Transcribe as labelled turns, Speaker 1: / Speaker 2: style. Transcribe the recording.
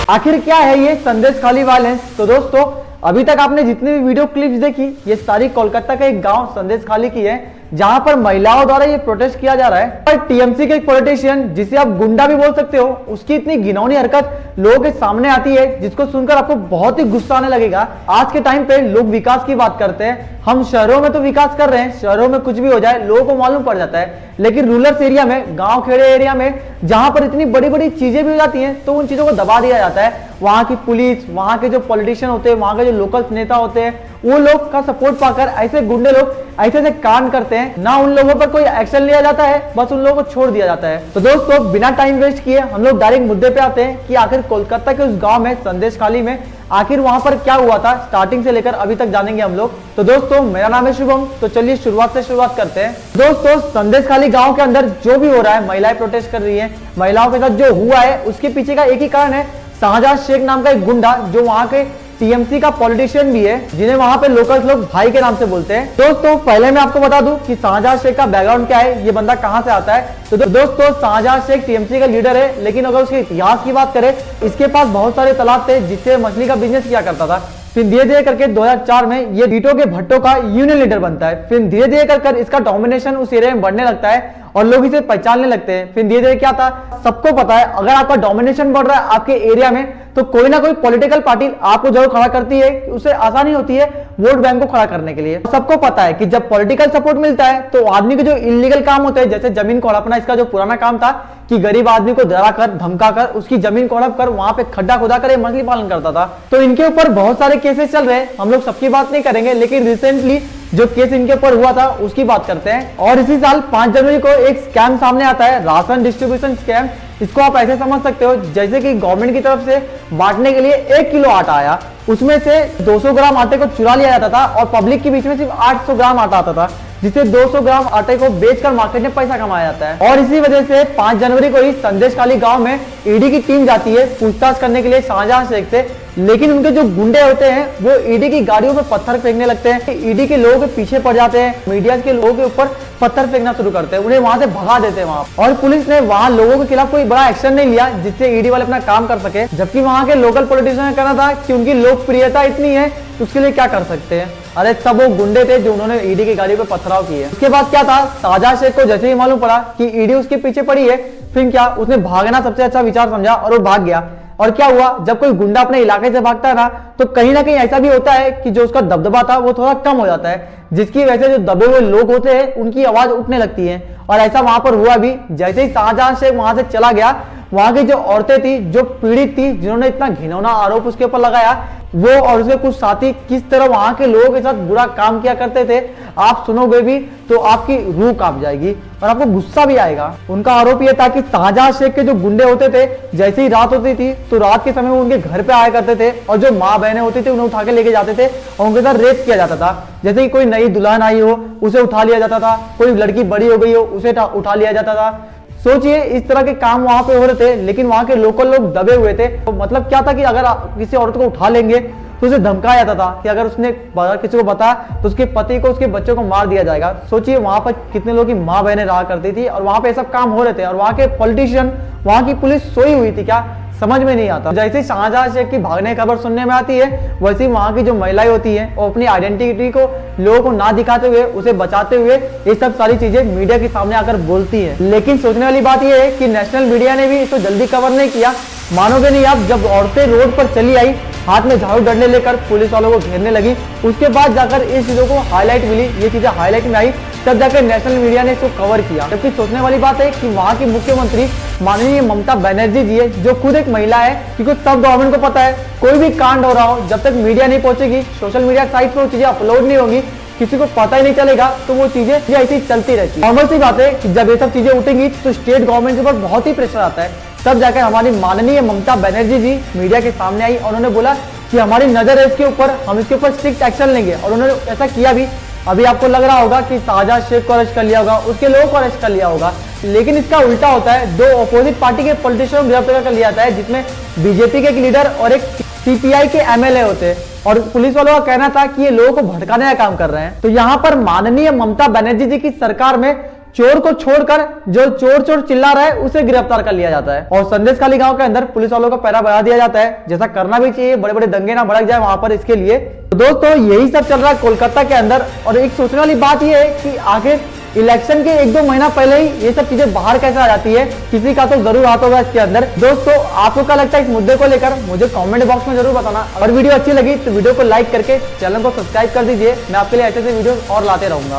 Speaker 1: आखिर क्या है ये संदेश खाली वायलेंस? तो दोस्तों, अभी तक आपने जितनी भी वीडियो क्लिप्स देखी, ये सारी कोलकाता का एक गांव संदेश खाली की है, जहां पर महिलाओं द्वारा ये प्रोटेस्ट किया जा रहा है। पर टीएमसी के एक पॉलिटिशियन, जिसे आप गुंडा भी बोल सकते हो, उसकी इतनी घिनौनी हरकत लोगों के सामने आती है, जिसको सुनकर आपको बहुत ही गुस्सा आने लगेगा। आज के टाइम पे लोग विकास की बात करते हैं, हम शहरों में तो विकास कर रहे हैं, शहरों में कुछ भी हो जाए लोगों को मालूम पड़ जाता है, लेकिन रूरल एरिया में, गांव खेड़े एरिया में, जहां पर इतनी बड़ी बड़ी चीजें भी हो जाती हैं, तो उन चीजों को दबा दिया जाता है। वहां की पुलिस, वहां के जो पॉलिटिशियन होते हैं, वहां के जो लोकल नेता होते हैं, वो लोग का सपोर्ट पाकर ऐसे गुंडे लोग ऐसे ऐसे कांड करते हैं ना, उन लोगों पर कोई एक्शन लिया जाता है, बस उन लोगों को छोड़ दिया जाता है। तो दोस्तों, बिना टाइम वेस्ट किए हम लोग डायरेक्ट मुद्दे पे आते हैं कि आखिर कोलकाता के उस गांव में, संदेश खाली में, आखिर वहां पर क्या हुआ था, स्टार्टिंग से लेकर अभी तक जानेंगे हम लोग। तो दोस्तों, मेरा नाम है शुभम, तो चलिए शुरुआत से शुरुआत करते हैं। दोस्तों, संदेश खाली गांव के अंदर जो भी हो रहा है, महिलाएं प्रोटेस्ट कर रही है, महिलाओं के साथ जो हुआ है, उसके पीछे का एक ही कारण है, शाहजहां शेख नाम का एक गुंडा, जो वहां के टीएमसी का पॉलिटिशियन भी है, जिन्हें वहां पे लोकल लोग भाई के नाम से बोलते हैं। दोस्तों, पहले मैं आपको बता दूं कि शाहजहां शेख का बैकग्राउंड क्या है, ये बंदा कहां से आता है। तो दोस्तों, शाहजहां शेख टीएमसी का लीडर है, लेकिन अगर उसके इतिहास की बात करें, इसके पास बहुत सारे तालाब थे, जिससे मछली का बिजनेस किया करता था। फिर धीरे धीरे करके 2004 में ये ईंटों के भट्टों का यूनियन लीडर बनता है। फिर धीरे धीरे कर इसका डोमिनेशन उस एरिया में बढ़ने लगता है और लोग इसे पहचानने लगते हैं। फिर धीरे धीरे क्या था, सबको पता है, अगर आपका डोमिनेशन बढ़ रहा है आपके एरिया में, तो कोई ना कोई पॉलिटिकल पार्टी आपको जरूर खड़ा करती है, उसे आसानी होती है वोट बैंक को खड़ा करने के लिए। सबको पता है कि जब पॉलिटिकल सपोर्ट मिलता है, तो आदमी के जो इलीगल काम होते हैं, जैसे जमीन को हड़पना, इसका जो पुराना काम था कि गरीब आदमी को डरा कर, धमका कर, उसकी जमीन को हड़प कर वहां पे खड्डा खुदा कर मछली पालन करता था। तो इनके ऊपर बहुत सारे केसेस चल रहे हैं, हम लोग सबकी बात नहीं करेंगे, लेकिन रिसेंटली जो केस इनके ऊपर हुआ था उसकी बात करते हैं। और इसी साल 5 जनवरी को एक स्कैम सामने आता है, राशन डिस्ट्रीब्यूशन स्कैम। इसको आप ऐसे समझ सकते हो जैसे कि गवर्नमेंट की तरफ से बांटने के लिए 1 किलो आटा आया, उसमें से 200 ग्राम आटे को चुरा लिया जाता था और पब्लिक के बीच में सिर्फ 800 ग्राम आटा आता था, जिससे 200 ग्राम आटे को बेचकर मार्केट में पैसा कमाया जाता है। और इसी वजह से 5 जनवरी को ही संदेश खाली गांव में ईडी की टीम जाती है पूछताछ करने के लिए शाहजहां शेख से, लेकिन उनके जो गुंडे होते हैं वो ईडी की गाड़ियों पर पत्थर फेंकने लगते हैं, ईडी के लोगों के पीछे पड़ जाते हैं, मीडिया के लोगों के ऊपर पत्थर फेंकना शुरू करते हैं, उन्हें वहां से भगा देते हैं वहां। और पुलिस ने वहां लोगों के खिलाफ कोई बड़ा एक्शन नहीं लिया, जिससे ईडी वाले अपना काम कर सके, जबकि वहां के लोकल पॉलिटिशियन ने कहना था कि उनकी लोकप्रियता इतनी है, उसके लिए क्या कर सकते हैं। अरे सब वो गुंडे थे जो उन्होंने ईडी की गाड़ी पर पथराव किए। उसके बाद क्या था, शाहजहां शेख को जैसे ही मालूम पड़ा कि ईडी उसके पीछे पड़ी है, फिर क्या, उसने भागना सबसे अच्छा विचार समझा और वो भाग गया। और क्या हुआ, जब कोई गुंडा अपने इलाके से भागता है ना, तो कहीं ना कहीं ऐसा भी होता है कि जो उसका दबदबा था वो थोड़ा कम हो जाता है, जिसकी वजह से जो दबे हुए लोग होते हैं उनकी आवाज उठने लगती है। और ऐसा वहां पर हुआ भी। जैसे ही शाहजहां शेख वहां से चला गया, वहां की जो औरतें थी, जो पीड़ित थी, जिन्होंने इतना घिनौना आरोप उसके ऊपर लगाया, वो और उसके कुछ साथी किस तरह वहां के लोगों के साथ बुरा काम किया करते थे, आप सुनोगे भी तो आपकी रूह कांप जाएगी और आपको गुस्सा भी आएगा। उनका आरोप यह था कि शाहजहां शेख के जो गुंडे होते थे, जैसे ही रात होती थी तो रात के समय वो उनके घर पे आया करते थे, और जो माँ बहनें होती थी उन्हें उठा के लेके जाते थे और उनके साथ रेप किया जाता था। जैसे कि कोई नई दुल्हन आई हो, उसे उठा लिया जाता था, कोई लड़की बड़ी हो गई हो, उसे उठा लिया जाता था। सोचिए, इस तरह के काम वहां पे हो रहे थे, लेकिन वहां के लोकल लोग दबे हुए थे। तो मतलब क्या था कि अगर किसी औरत को उठा लेंगे तो उसे धमकाया जाता था कि अगर उसने किसी को बताया तो उसके पति को, उसके बच्चों को मार दिया जाएगा। सोचिए वहां पर कितने लोगों की माँ बहनें रहा करती थी और वहां पे सब काम हो रहे थे, और वहां के पॉलिटिशियन, वहां की पुलिस सोई हुई थी क्या, समझ में नहीं आता। जैसे शाहजहां शेख की भागने की खबर सुनने में आती है, वैसे ही वहां की जो महिलाएं होती हैं वो अपनी आइडेंटिटी को लोगों को ना दिखाते हुए, उसे बचाते हुए ये सब सारी चीजें मीडिया के सामने आकर बोलती है। लेकिन सोचने वाली बात यह है कि नेशनल मीडिया ने भी इसको जल्दी कवर नहीं किया। मानोगे नहीं आप, जब औरतें रोड पर चली आई, हाथ में झाड़ू डंडे लेकर पुलिस वालों को घेरने लगी, उसके बाद जाकर इस चीजों को हाईलाइट मिली, ये चीजें हाईलाइट में आई, तब जाकर नेशनल मीडिया ने इसको कवर किया। जबकि सोचने वाली बात है कि वहां की मुख्यमंत्री माननीय ममता बनर्जी जी है, जो खुद एक महिला है, क्योंकि तब गवर्नमेंट को पता है कोई भी कांड हो रहा हो, जब तक मीडिया नहीं पहुंचेगी, सोशल मीडिया साइट पर वो चीजें अपलोड नहीं होगी, किसी को पता ही नहीं चलेगा, तो वो चीजें ऐसी चलती रहती है। नॉर्मल सी बात है कि जब ये सब चीजें उठेंगी तो स्टेट गवर्नमेंट के ऊपर बहुत ही प्रेशर आता है। तब जाकर हमारी माननीय ममता बनर्जी जी मीडिया के सामने आई और उन्होंने बोला कि हमारी नजर है इसके ऊपर, हम इसके ऊपर स्ट्रिक्ट एक्शन लेंगे, और उन्होंने ऐसा किया भी। अभी आपको लग रहा होगा कि शाहजहां शेख को अरेस्ट कर लिया होगा, उसके लोगों को अरेस्ट कर लिया होगा, लेकिन इसका उल्टा होता है। 2 अपोजिट पार्टी के पॉलिटिशियन को गिरफ्तार कर लिया जाता है, जिसमें बीजेपी के एक लीडर और एक सीपीआई के एमएलए होते हैं, और पुलिस वालों का कहना था कि ये लोगों को भटकाने का काम कर रहे हैं। तो यहाँ पर माननीय ममता बनर्जी जी की सरकार में चोर को छोड़कर जो चोर चोर चिल्ला रहा है उसे गिरफ्तार कर लिया जाता है और संदेशखाली गांव के अंदर पुलिस वालों का पहरा बढ़ा दिया जाता है, जैसा करना भी चाहिए, बड़े बड़े दंगे ना भड़क जाए वहां पर इसके लिए। तो दोस्तों यही सब चल रहा है कोलकाता के अंदर और एक सोचने वाली बात यह है कि आखिर इलेक्शन के 1-2 महीना पहले ही ये सब चीजें बाहर कैसे आ जाती है, किसी का तो जरूर हाथ होगा इसके अंदर। दोस्तों आपको क्या लगता है इस मुद्दे को लेकर, मुझे कमेंट बॉक्स में जरूर बताना। अगर वीडियो अच्छी लगी तो वीडियो को लाइक करके चैनल को सब्सक्राइब कर दीजिए, मैं आपके लिए ऐसे वीडियो और लाते रहूंगा।